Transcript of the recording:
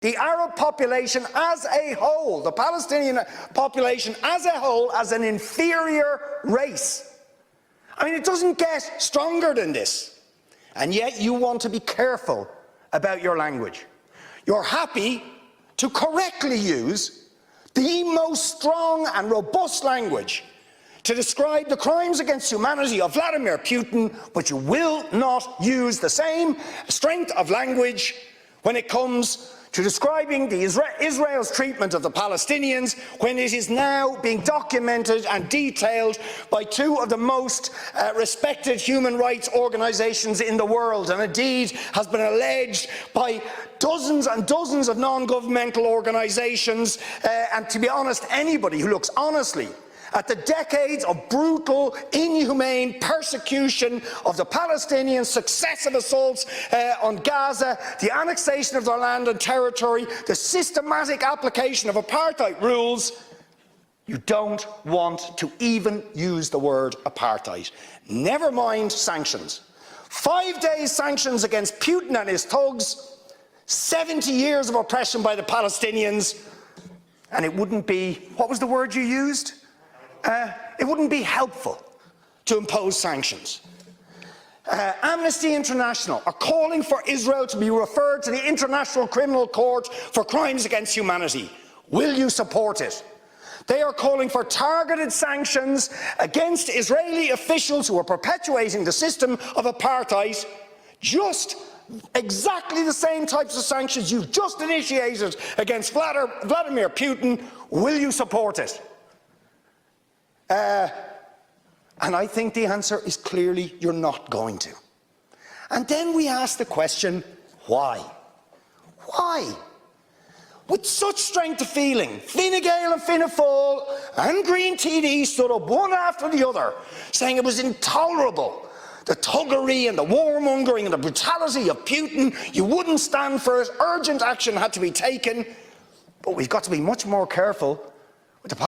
the Arab population as a whole, the Palestinian population as a whole, as an inferior race. I mean, it doesn't get stronger than this. And yet you want to be careful about your language. You're happy to correctly use the most strong and robust language to describe the crimes against humanity of Vladimir Putin, but you will not use the same strength of language when it comes to describing Israel's treatment of the Palestinians, when it is now being documented and detailed by two of the most respected human rights organisations in the world, and indeed has been alleged by dozens and dozens of non-governmental organisations, and to be honest, anybody who looks honestly at the decades of brutal, inhumane persecution of the Palestinians, successive assaults on Gaza, the annexation of their land and territory, the systematic application of apartheid rules, you don't want to even use the word apartheid. Never mind sanctions. 5 days sanctions against Putin and his thugs, 70 years of oppression by the Palestinians, and it wouldn't be, what was the word you used? It wouldn't be helpful to impose sanctions. Amnesty International are calling for Israel to be referred to the International Criminal Court for crimes against humanity. Will you support it? They are calling for targeted sanctions against Israeli officials who are perpetuating the system of apartheid, just exactly the same types of sanctions you've just initiated against Vladimir Putin. Will you support it? And I think the answer is clearly you're not going to. And then we ask the question, why? Why? With such strength of feeling, Fine Gael and Fianna Fáil and Green TD stood up one after the other, saying it was intolerable, the thuggery and the warmongering and the brutality of Putin. You wouldn't stand for it, urgent action had to be taken. But we've got to be much more careful